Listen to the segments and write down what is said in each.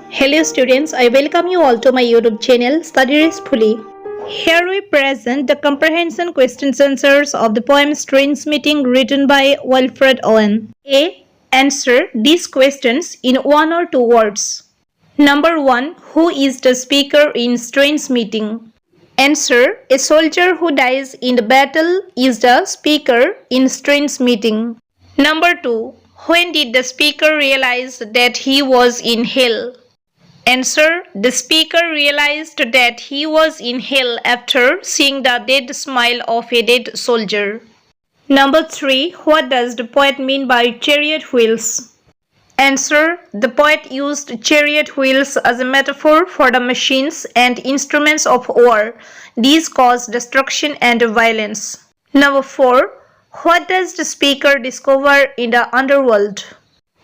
Hello students, I welcome you all to my YouTube channel Study Restfully. Here we present the comprehension questions answers of the poem Strange Meeting written by Wilfred Owen. A. Answer these questions in one or two words. Number 1. Who is the speaker in Strange Meeting? Answer. A soldier who dies in the battle is the speaker in Strange Meeting. Number 2. When did the speaker realize that he was in hell? Answer. The speaker realized that he was in hell after seeing the dead smile of a dead soldier. Number 3. What does the poet mean by chariot wheels? Answer. The poet used chariot wheels as a metaphor for the machines and instruments of war. These cause destruction and violence. Number 4. What does the speaker discover in the underworld?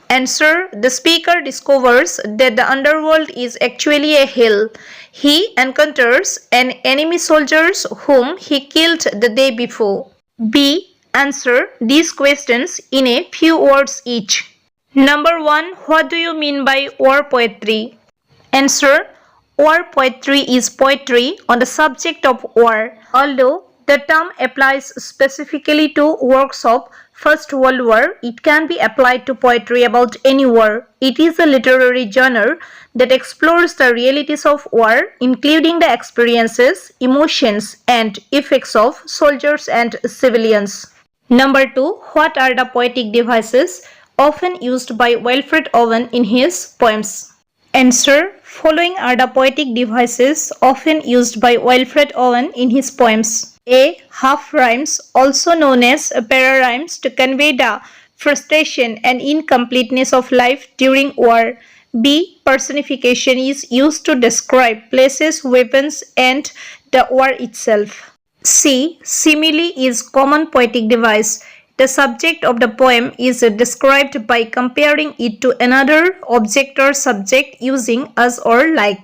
Answer. The speaker discovers that the underworld is actually a hell. He encounters an enemy soldiers whom he killed the day before. B. Answer these questions in a few words each. Number 1. What do you mean by war poetry? Answer. War poetry is poetry on the subject of war. Although the term applies specifically to works of First World War, it can be applied to poetry about any war. It is a literary genre that explores the realities of war, including the experiences, emotions, and effects of soldiers and civilians. Number 2. What are the poetic devices often used by Wilfred Owen in his poems? Answer. Following are the poetic devices often used by Wilfred Owen in his poems. A. Half rhymes, also known as para-rhymes, to convey the frustration and incompleteness of life during war. B. Personification is used to describe places, weapons, and the war itself. C. Simile is common poetic device. The subject of the poem is described by comparing it to another object or subject using as or like.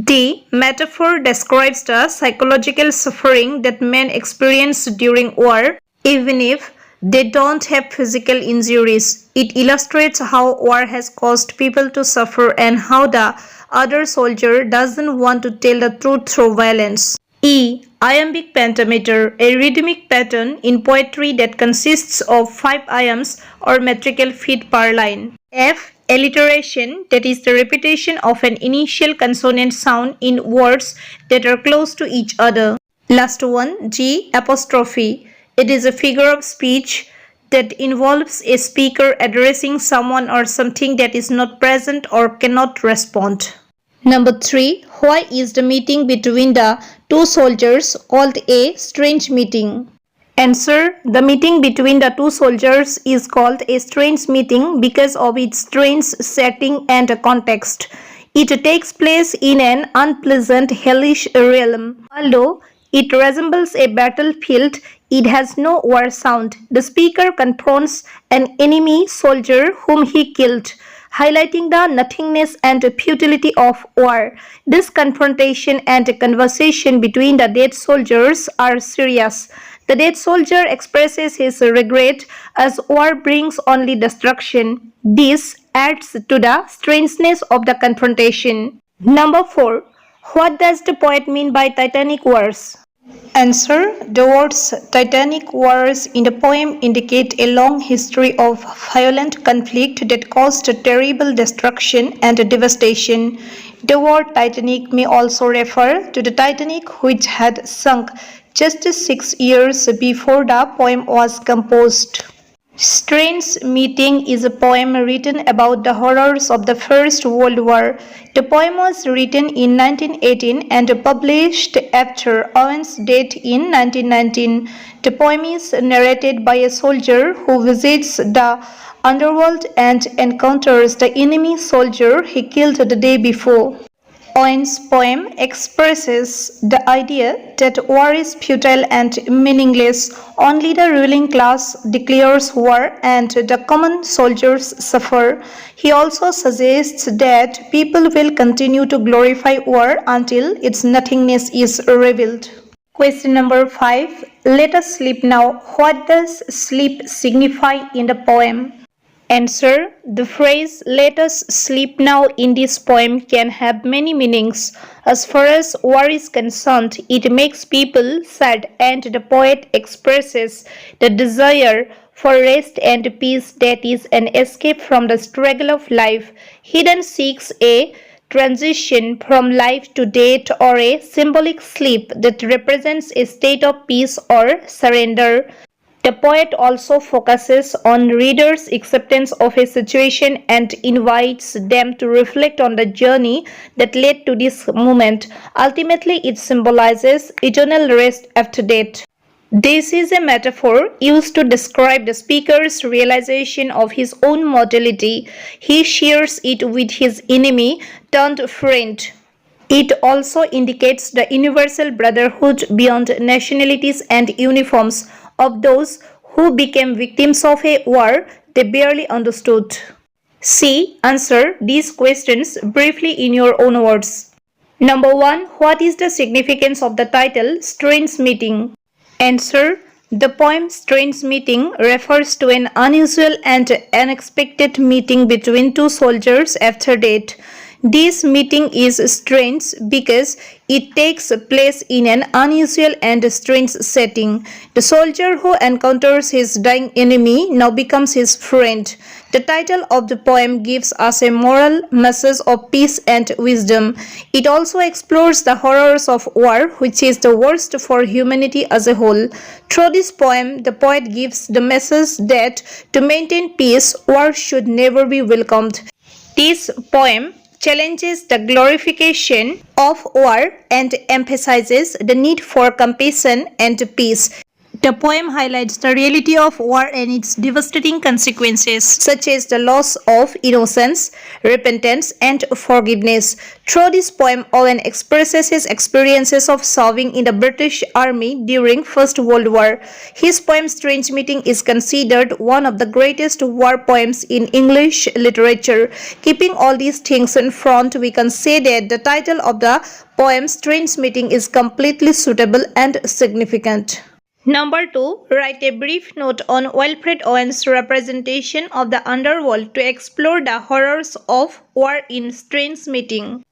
D. Metaphor describes the psychological suffering that men experience during war, even if they don't have physical injuries. It illustrates how war has caused people to suffer and how the other soldier doesn't want to tell the truth through violence. E. Iambic pentameter, a rhythmic pattern in poetry that consists of 5 iambs or metrical feet per line. F. Alliteration, that is the repetition of an initial consonant sound in words that are close to each other. Last one. G. Apostrophe, it is a figure of speech that involves a speaker addressing someone or something that is not present or cannot respond. Number 3. Why is the meeting between the two soldiers called a strange meeting? Answer. The meeting between the two soldiers is called a strange meeting because of its strange setting and context. It takes place in an unpleasant hellish realm. Although it resembles a battlefield, it has no war sound. The speaker confronts an enemy soldier whom he killed, highlighting the nothingness and futility of war. This confrontation and conversation between the dead soldiers are serious. The dead soldier expresses his regret as war brings only destruction. This adds to the strangeness of the confrontation. Number 4. What does the poet mean by Titanic wars? Answer. The words Titanic wars in the poem indicate a long history of violent conflict that caused terrible destruction and devastation. The word Titanic may also refer to the Titanic, which had sunk just 6 years before the poem was composed. Strange Meeting is a poem written about the horrors of the First World War. The poem was written in 1918 and published after Owen's death in 1919. The poem is narrated by a soldier who visits the underworld and encounters the enemy soldier he killed the day before. Owen's poem expresses the idea that war is futile and meaningless. Only the ruling class declares war and the common soldiers suffer. He also suggests that people will continue to glorify war until its nothingness is revealed. Question number 5. Let us sleep now. What does sleep signify in the poem? Answer. The phrase "let us sleep now" in this poem can have many meanings. As far as war is concerned, it makes people sad, and the poet expresses the desire for rest and peace that is an escape from the struggle of life. He then seeks a transition from life to death, or a symbolic sleep that represents a state of peace or surrender. The poet also focuses on readers' acceptance of a situation and invites them to reflect on the journey that led to this moment. Ultimately, it symbolizes eternal rest after death. This is a metaphor used to describe the speaker's realization of his own mortality. He shares it with his enemy turned friend. It also indicates the universal brotherhood beyond nationalities and uniforms of those who became victims of a war they barely understood. C. Answer these questions briefly in your own words. Number 1. What is the significance of the title Strange Meeting? Answer. The poem Strange Meeting refers to an unusual and unexpected meeting between two soldiers after death. This meeting is strange because it takes place in an unusual and strange setting. The soldier who encounters his dying enemy now becomes his friend. The title of the poem gives us a moral message of peace and wisdom. It also explores the horrors of war, which is the worst for humanity as a whole. Through this poem, the poet gives the message that to maintain peace, war should never be welcomed. This poem challenges the glorification of war and emphasizes the need for compassion and peace. The poem highlights the reality of war and its devastating consequences, such as the loss of innocence, repentance, and forgiveness. Through this poem, Owen expresses his experiences of serving in the British Army during First World War. His poem Strange Meeting is considered one of the greatest war poems in English literature. Keeping all these things in front, we can say that the title of the poem Strange Meeting is completely suitable and significant. Number 2. Write a brief note on Wilfred Owen's representation of the underworld to explore the horrors of war in Strange Meeting.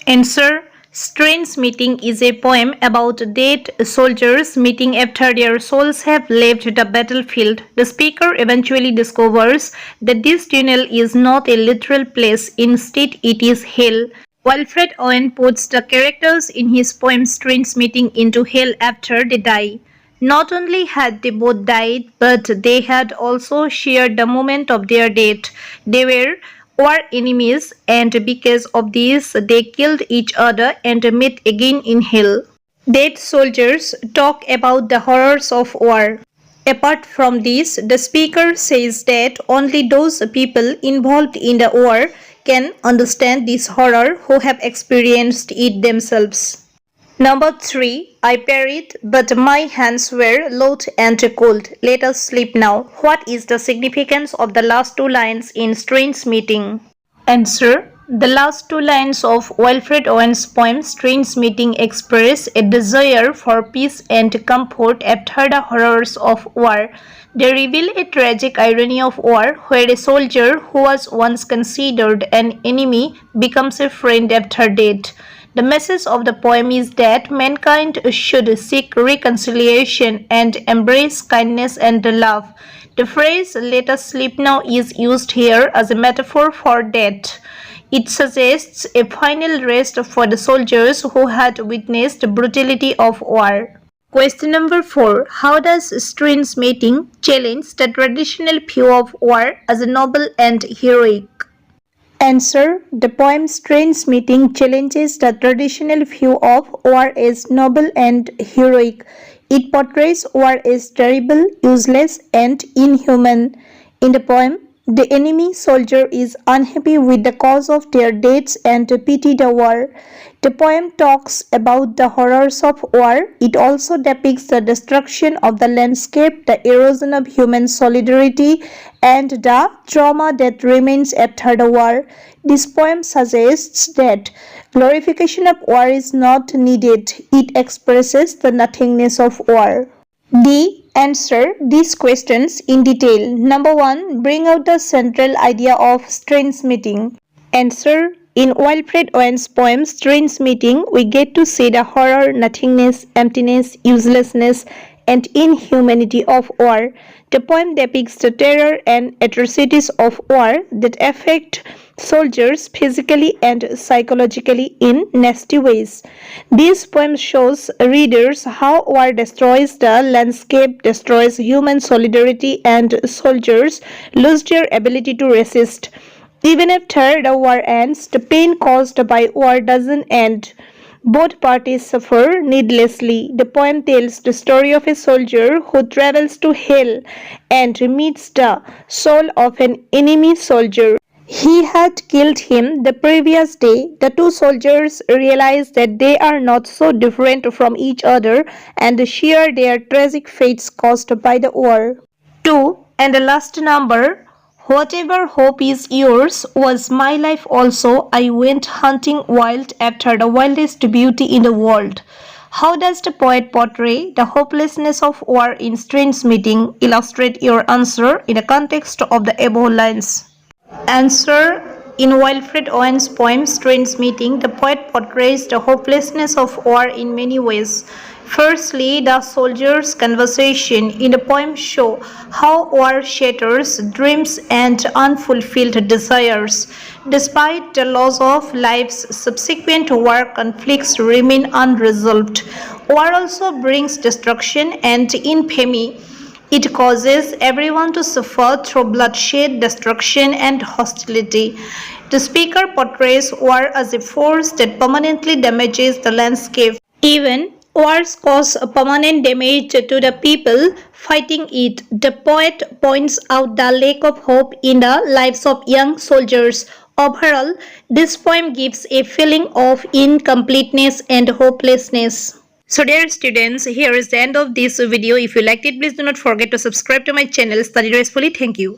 Answer. Strange Meeting is a poem about dead soldiers meeting after their souls have left the battlefield. The speaker eventually discovers that this tunnel is not a literal place, instead it is hell. Wilfred Owen puts the characters in his poem Strange Meeting into hell after they die. Not only had they both died, but they had also shared the moment of their death. They were war enemies, and because of this, they killed each other and met again in hell. Dead soldiers talk about the horrors of war. Apart from this, the speaker says that only those people involved in the war can understand this horror who have experienced it themselves. Number 3. I parried, but my hands were loath and cold. Let us sleep now. What is the significance of the last two lines in Strange Meeting? Answer. The last two lines of Wilfred Owen's poem Strange Meeting express a desire for peace and comfort after the horrors of war. They reveal a tragic irony of war, where a soldier who was once considered an enemy becomes a friend after death. The message of the poem is that mankind should seek reconciliation and embrace kindness and love. The phrase "let us sleep now" is used here as a metaphor for death. It suggests a final rest for the soldiers who had witnessed the brutality of war. Question number 4. How does Strange Meeting challenge the traditional view of war as noble and heroic? Answer. The poem Strange Meeting challenges the traditional view of war as noble and heroic. It portrays war as terrible, useless, and inhuman. In the poem, the enemy soldier is unhappy with the cause of their deaths and pity the war. The poem talks about the horrors of war. It also depicts the destruction of the landscape, the erosion of human solidarity, and the trauma that remains after the war. This poem suggests that glorification of war is not needed. It expresses the nothingness of war. D. Answer these questions in detail. Number 1. Bring out the central idea of strange meeting. Answer. In Wilfred Owen's poem Strange Meeting, we get to see the horror, nothingness, emptiness, uselessness, and inhumanity of war. The poem depicts the terror and atrocities of war that affect soldiers physically and psychologically in nasty ways. This poem shows readers how war destroys the landscape, destroys human solidarity, and soldiers lose their ability to resist. Even after the war ends, the pain caused by war doesn't end. Both parties suffer needlessly. The poem tells the story of a soldier who travels to hell and meets the soul of an enemy soldier. He had killed him the previous day. The two soldiers realize that they are not so different from each other and share their tragic fates caused by the war. 2. And the last number. Whatever hope is yours was my life also. I went hunting wild after the wildest beauty in the world. How does the poet portray the hopelessness of war in Strange Meeting? Illustrate your answer in the context of the above lines. Answer. In Wilfred Owen's poem Strange Meeting, the poet portrays the hopelessness of war in many ways. Firstly, the soldiers' conversation in the poem show how war shatters dreams and unfulfilled desires. Despite the loss of lives, subsequent war conflicts remain unresolved. War also brings destruction and infamy. It causes everyone to suffer through bloodshed, destruction, and hostility. The speaker portrays war as a force that permanently damages the landscape. Even wars cause permanent damage to the people fighting it. The poet points out the lack of hope in the lives of young soldiers. Overall, this poem gives a feeling of incompleteness and hopelessness. So dear students, here is the end of this video. If you liked it, please do not forget to subscribe to my channel Study Restfully. Thank you.